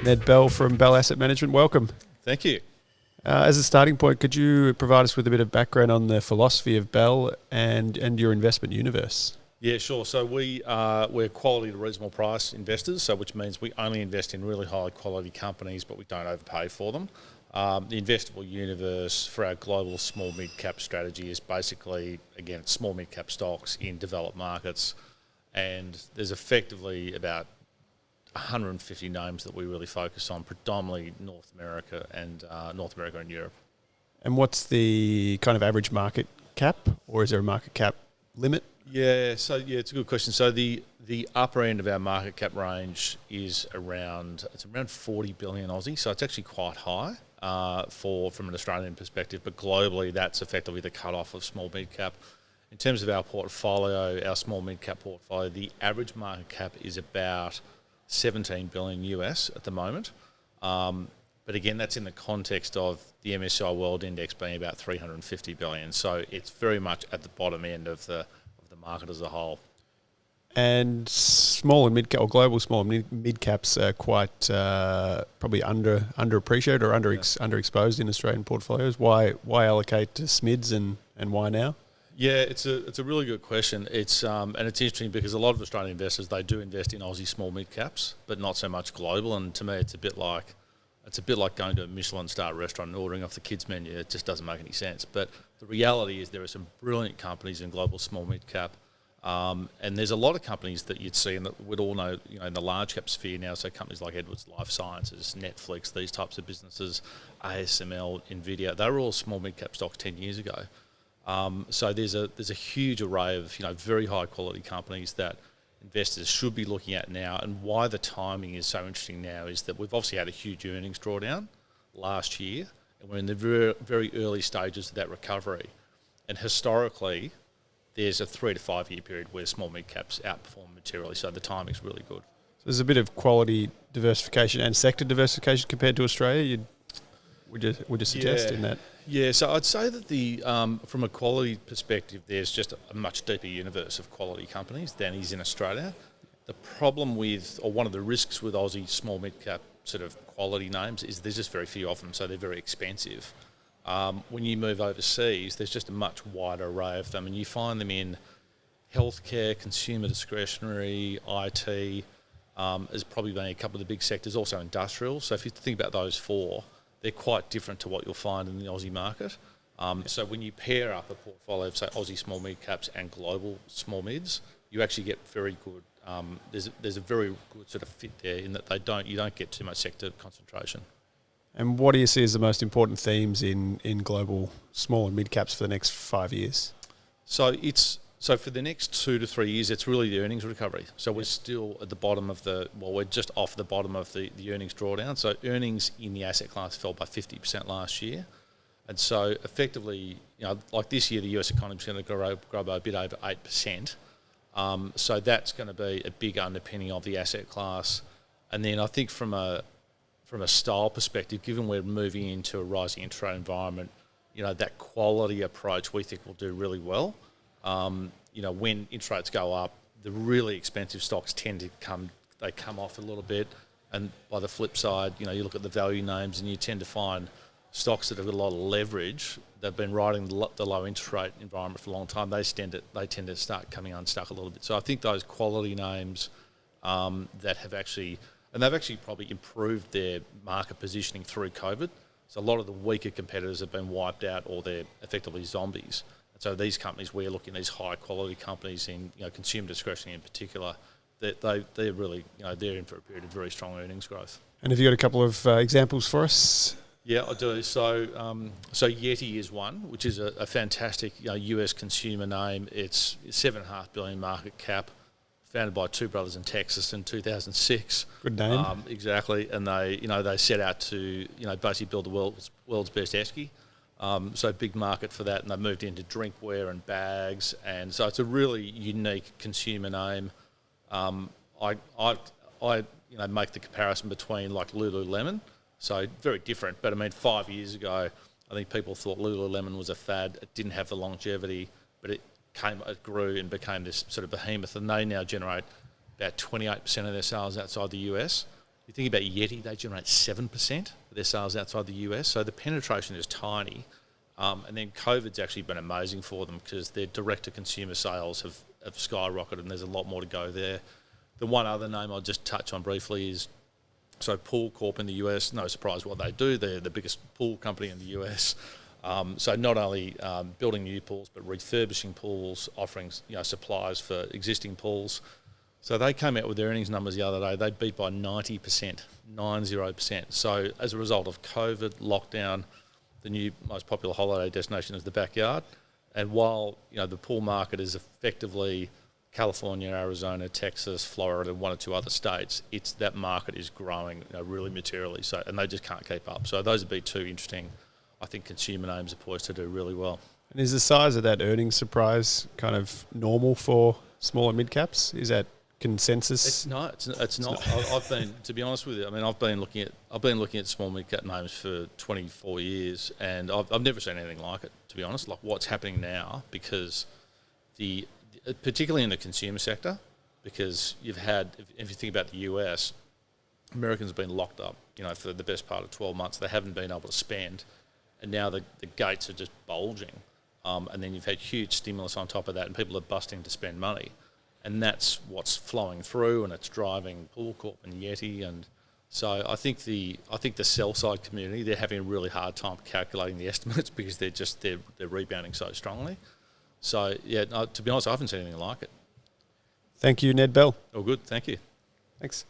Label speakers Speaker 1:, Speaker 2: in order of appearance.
Speaker 1: Ned Bell from Bell Asset Management, welcome.
Speaker 2: Thank you.
Speaker 1: As a starting point, could you provide us with a bit of background on the philosophy of Bell and your investment universe?
Speaker 2: Yeah, sure. So we're quality to reasonable price investors, so which means we only invest in really high quality companies, but we don't overpay for them. The investable universe for our global small mid-cap strategy is basically, again, small mid-cap stocks in developed markets, and there's effectively about 150 names that we really focus on, predominantly North America and Europe.
Speaker 1: And what's the kind of average market cap, or is there a market cap limit?
Speaker 2: It's a good question. So the upper end of our market cap range is around 40 billion Aussie, so it's actually quite high from an Australian perspective, but globally that's effectively the cutoff of small mid cap. In terms of our portfolio, our small mid cap portfolio, the average market cap is about 17 billion US at the moment. But again, that's in the context of the MSCI World Index being about 350 billion. So it's very much at the bottom end of the market as a whole.
Speaker 1: And small and mid cap, or global small and mid caps, are quite probably underappreciated or underexposed in Australian portfolios. Why allocate to SMIDs and why now?
Speaker 2: Yeah, it's a really good question. It's and it's interesting because a lot of Australian investors, they do invest in Aussie small mid caps, but not so much global. And to me, it's a bit like going to a Michelin star restaurant and ordering off the kids menu. It just doesn't make any sense. But the reality is there are some brilliant companies in global small mid cap, and there's a lot of companies that you'd see and that we'd all know, in the large cap sphere now. So companies like Edwards Life Sciences, Netflix, these types of businesses, ASML, Nvidia, they were all small mid cap stocks 10 years ago. So there's a huge array of very high quality companies that investors should be looking at now. And why the timing is so interesting now is that we've obviously had a huge earnings drawdown last year, and we're in the very, very early stages of that recovery. And historically, there's a 3 to 5 year period where small mid caps outperform materially. So the timing's really good.
Speaker 1: So there's a bit of quality diversification and sector diversification compared to Australia. Would you suggest in that?
Speaker 2: Yeah, so I'd say that from a quality perspective, there's just a much deeper universe of quality companies than is in Australia. The problem with, or one of the risks with Aussie small mid-cap sort of quality names is there's just very few of them, so they're very expensive. When you move overseas, there's just a much wider array of them, and you find them in healthcare, consumer discretionary, IT, as probably being a couple of the big sectors, also industrial. So if you think about those four, they're quite different to what you'll find in the Aussie market. So when you pair up a portfolio of, say, Aussie small mid caps and global small mids, you actually get very good. There's a very good sort of fit there in that you don't get too much sector concentration.
Speaker 1: And what do you see as the most important themes in global small and mid caps for the next 5 years?
Speaker 2: So for the next 2 to 3 years, it's really the earnings recovery. So we're still at the bottom of we're just off the bottom of the earnings drawdown. So earnings in the asset class fell by 50% last year. And so effectively, like this year, the US economy is going to grow by a bit over 8%. So that's going to be a big underpinning of the asset class. And then I think from a style perspective, given we're moving into a rising interest rate environment, that quality approach we think will do really well. When interest rates go up, the really expensive stocks tend to come off a little bit. And by the flip side, you look at the value names and you tend to find stocks that have got a lot of leverage, they've been riding the low interest rate environment for a long time, they tend to start coming unstuck a little bit. So I think those quality names that have actually probably improved their market positioning through COVID. So a lot of the weaker competitors have been wiped out, or they're effectively zombies. So these companies, we're looking at these high quality companies in consumer discretionary in particular, that they're really they're in for a period of very strong earnings growth.
Speaker 1: And have you got a couple of examples for us?
Speaker 2: Yeah, I do. So Yeti is one, which is a fantastic US consumer name. It's $7.5 billion market cap, founded by two brothers in Texas in 2006.
Speaker 1: Good name.
Speaker 2: Exactly, and they set out to basically build the world's best esky. So big market for that, and they moved into drinkware and bags, and so it's a really unique consumer name. I make the comparison between like Lululemon, so very different. But I mean, 5 years ago, I think people thought Lululemon was a fad. It didn't have the longevity, but it grew and became this sort of behemoth, and they now generate about 28% of their sales outside the US. You think about Yeti, they generate 7% of their sales outside the US, so the penetration is tiny. And then COVID's actually been amazing for them because their direct-to-consumer sales have skyrocketed, and there's a lot more to go there. The one other name I'll just touch on briefly is Pool Corp in the US. No surprise what they do. They're the biggest pool company in the US. So not only building new pools, but refurbishing pools, offering supplies for existing pools. So they came out with their earnings numbers the other day. They beat by 90%, 90%. So as a result of COVID, lockdown, the new most popular holiday destination is the backyard. And while the pool market is effectively California, Arizona, Texas, Florida, and one or two other states, that market is growing really materially. So, and they just can't keep up. So those would be two interesting, I think, consumer names are poised to do really well.
Speaker 1: And is the size of that earnings surprise kind of normal for small and mid caps? Is that consensus?
Speaker 2: It's not. I've been, to be honest with you, I've been looking at small mid cap names for 24 years, and I've never seen anything like it. To be honest, like what's happening now, because particularly in the consumer sector, because you've had, if you think about the US, Americans have been locked up, for the best part of 12 months. They haven't been able to spend, and now the gates are just bulging. And then you've had huge stimulus on top of that, and people are busting to spend money. And that's what's flowing through, and it's driving Pool Corp and Yeti. And so I think the sell side community, they're having a really hard time calculating the estimates because they're rebounding so strongly. So yeah, no, to be honest, I haven't seen anything like it.
Speaker 1: Thank you, Ned Bell.
Speaker 2: All good, thank you.
Speaker 1: Thanks.